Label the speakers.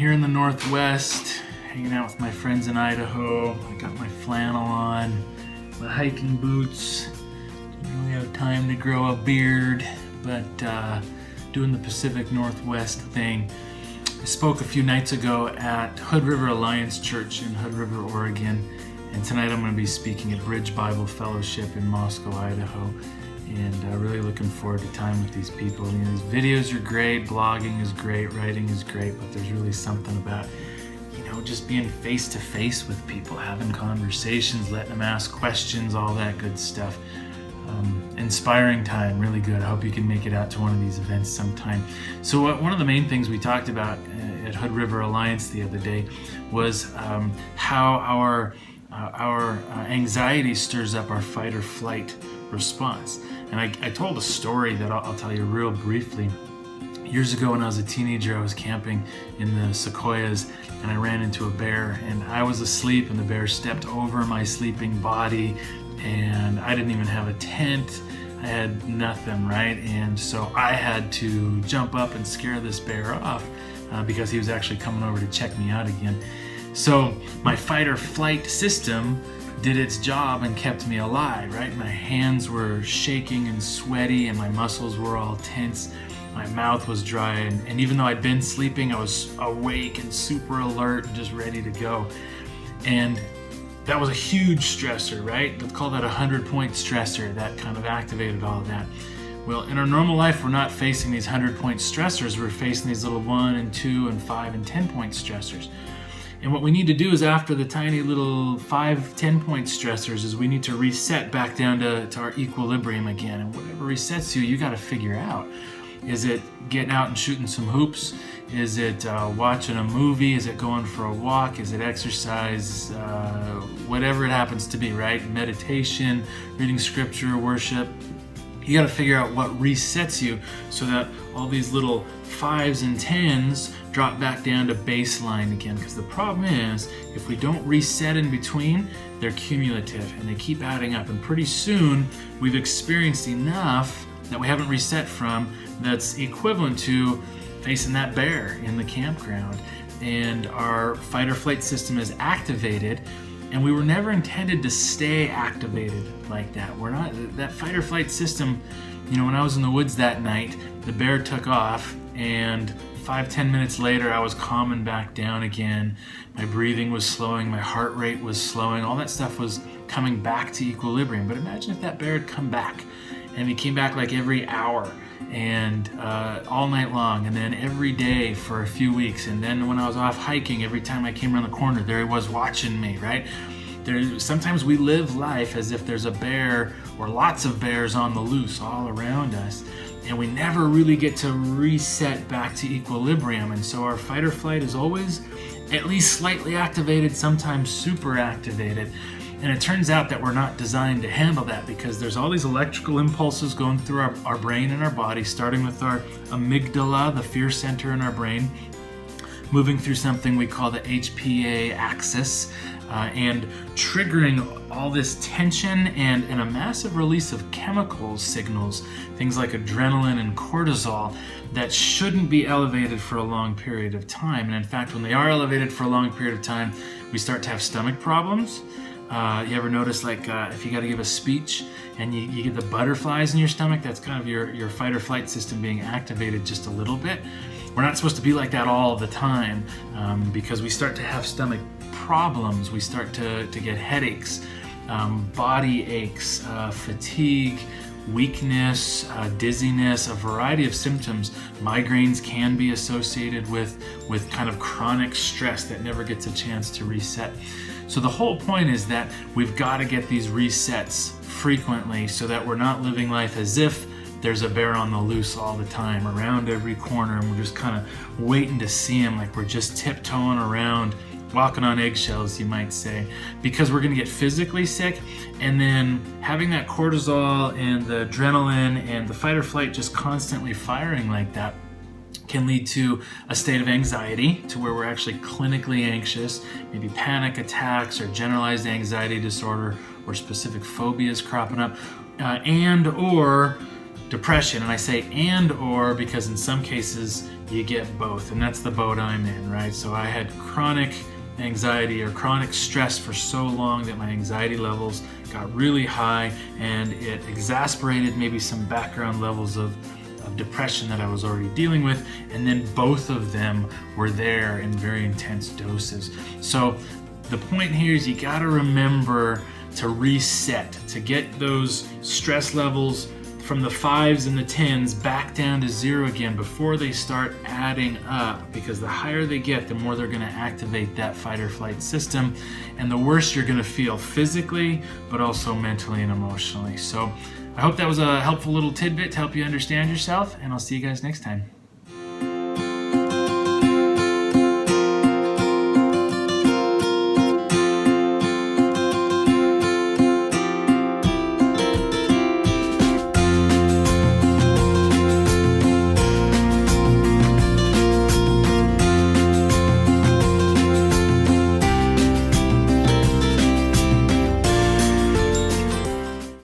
Speaker 1: here in the Northwest, hanging out with my friends in Idaho. I got my flannel on, my hiking boots. Didn't really have time to grow a beard, but doing the Pacific Northwest thing. I spoke a few nights ago at Hood River Alliance Church in Hood River, Oregon, and tonight I'm going to be speaking at Bridge Bible Fellowship in Moscow, Idaho. And really looking forward to time with these people. You know, these videos are great, blogging is great, writing is great, but there's really something about, just being face to face with people, having conversations, letting them ask questions, all that good stuff. Inspiring time, really good. I hope you can make it out to one of these events sometime. So one of the main things we talked about at Hood River Alliance the other day was how our anxiety stirs up our fight or flight response. And I told a story that I'll tell you real briefly. Years ago when I was a teenager, I was camping in the sequoias and I ran into a bear, and I was asleep and the bear stepped over my sleeping body, and I didn't even have a tent. I had nothing, right? And so I had to jump up and scare this bear off because he was actually coming over to check me out again. So my fight or flight system did its job and kept me alive, right? My hands were shaking and sweaty and my muscles were all tense. My mouth was dry, and even though I'd been sleeping, I was awake and super alert and just ready to go. And that was a huge stressor, right? Let's call that a 100-point stressor that kind of activated all of that. Well, in our normal life, we're not facing these 100-point stressors. We're facing these little 1 and 2 and 5 and 10-point stressors. And what we need to do is, after the tiny little 5, 10-point stressors, is we need to reset back down to our equilibrium again. And whatever resets you, you got to figure out. Is it getting out and shooting some hoops? Is it watching a movie? Is it going for a walk? Is it exercise? Whatever it happens to be, right? Meditation, reading scripture, worship. You got to figure out what resets you so that all these little 5s and 10s drop back down to baseline again. Because the problem is, if we don't reset in between, they're cumulative and they keep adding up. And pretty soon, we've experienced enough that we haven't reset from that's equivalent to facing that bear in the campground. And our fight or flight system is activated. And we were never intended to stay activated like that. That fight or flight system, when I was in the woods that night, the bear took off, and 5-10 minutes later, I was calming back down again. My breathing was slowing, my heart rate was slowing, all that stuff was coming back to equilibrium. But imagine if that bear had come back, and he came back like every hour, and all night long, and then every day for a few weeks, and then when I was off hiking, every time I came around the corner, there he was watching me, right? Sometimes we live life as if there's a bear or lots of bears on the loose all around us, and we never really get to reset back to equilibrium. And so our fight or flight is always at least slightly activated, sometimes super activated. And it turns out that we're not designed to handle that, because there's all these electrical impulses going through our brain and our body, starting with our amygdala, the fear center in our brain, moving through something we call the HPA axis, and triggering all this tension and a massive release of chemical signals, things like adrenaline and cortisol, that shouldn't be elevated for a long period of time. And in fact, when they are elevated for a long period of time, we start to have stomach problems. You ever notice, if you got to give a speech and you get the butterflies in your stomach, that's kind of your fight or flight system being activated just a little bit. We're not supposed to be like that all the time, because we start to have stomach problems. We start to get headaches, body aches, fatigue, weakness, dizziness, a variety of symptoms. Migraines can be associated with kind of chronic stress that never gets a chance to reset. So the whole point is that we've got to get these resets frequently so that we're not living life as if there's a bear on the loose all the time, around every corner, and we're just kind of waiting to see him, like we're just tiptoeing around, walking on eggshells, you might say, because we're going to get physically sick. And then having that cortisol and the adrenaline and the fight or flight just constantly firing like that can lead to a state of anxiety, to where we're actually clinically anxious, maybe panic attacks or generalized anxiety disorder or specific phobias cropping up, and or depression. And I say and or because in some cases you get both, and that's the boat I'm in, right? So I had chronic anxiety or chronic stress for so long that my anxiety levels got really high, and it exasperated maybe some background levels of depression that I was already dealing with, and then both of them were there in very intense doses. So the point here is you got to remember to reset, to get those stress levels from the 5s and the 10s back down to 0 again before they start adding up, because the higher they get, the more they're going to activate that fight or flight system, and the worse you're going to feel physically, but also mentally and emotionally. So I hope that was a helpful little tidbit to help you understand yourself, and I'll see you guys next time.